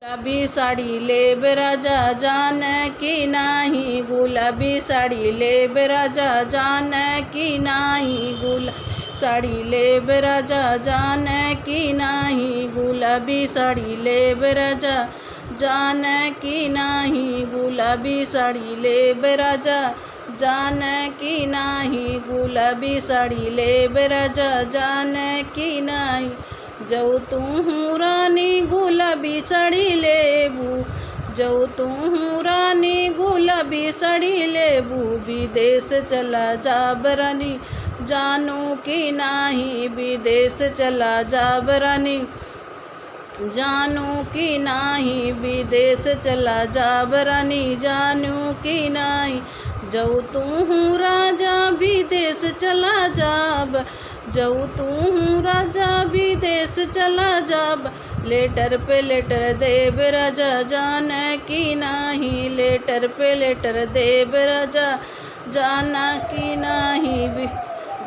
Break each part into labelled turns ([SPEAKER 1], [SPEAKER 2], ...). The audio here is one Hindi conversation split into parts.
[SPEAKER 1] गुलाबी साड़ी लेब राजा जान की नाही, गुलाबी साड़ी लेब राजा जान की नाही, गुलाबी साड़ी लेब राजा जान की नाही, गुलाबी साड़ी लेब राजा जान की नाही, गुलाबी साड़ी लेब राजा जान की नाही, गुलाबी साड़ी लेब राजा जान की नाही। जाऊ तू रानी गुलाबी साड़ी लेबू, जाऊ तू रानी गुलाबी साड़ी लेबू, विदेश चला जाब रानी जानू की नाही, विदेश चला जाब रानी जानू की नाही, विदेश चला जाब रानी जानू की नाही। जाऊ तू राजा विदेश चला जाब, जाऊ तू राजा विदेश चला जाब, लेटर पे लेटर देब राजा जान की नाही, लेटर पे लेटर देब राजा जाना की नाही,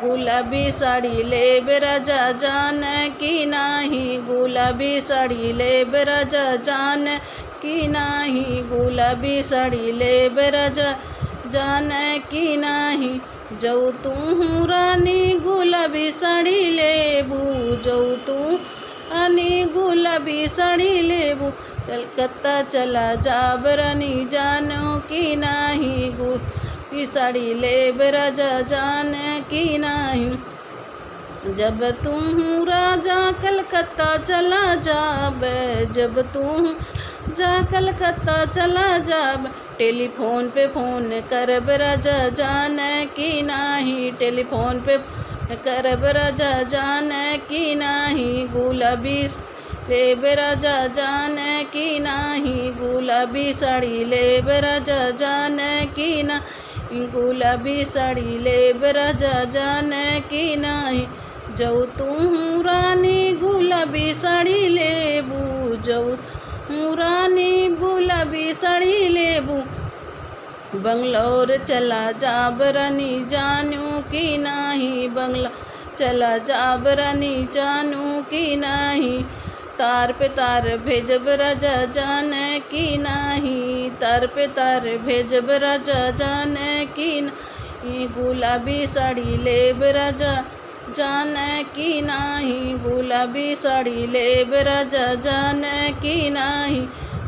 [SPEAKER 1] गुलाबी साड़ी लेब राजा जान की नाही, गुलाबी साड़ी लेब राजा जान की नाही, गुलाबी साड़ी लेब राजा जान की नाही। जाऊ तू रानी गुलाबी साड़ी लेबू, जाऊ तू रानी गुलाबी साड़ी लेबू, कलकत्ता चला जाब रानी जानू की नाही, गुलाबी साड़ी लेब राजा जान की नाही। जब तू राजा कलकत्ता चला जाब, जब तू जा कलकत्ता चला जाब, टेलीफोन पे फ़ोन करब राजा जान की नाही, टेलीफोन पे करब राजा जान की नाही, गुलाबी लेब राजा जान की नाही, गुलाबी साड़ी लेब राजा जान की नाही, गुलाबी साड़ी लेब राजा जान की नाही। जाऊ तू रानी गुलाबी साड़ी लेबू, जाऊ रानी गुलाबी साड़ी लेबू, बंगलौर चला जाब रानी जानू की नाही, बंगला चला जाब रानी जानू की नाही, तार पे तार भेजब राजा जान की नाही, तार पे तार भेजब राजा जान की नाही, गुलाबी साड़ी लेब राजा जान की नाही, गुलाबी साड़ी लेब राजा जान की नाही,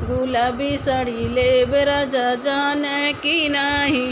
[SPEAKER 1] गुलाबी साड़ी लेब राजा जान की नाही।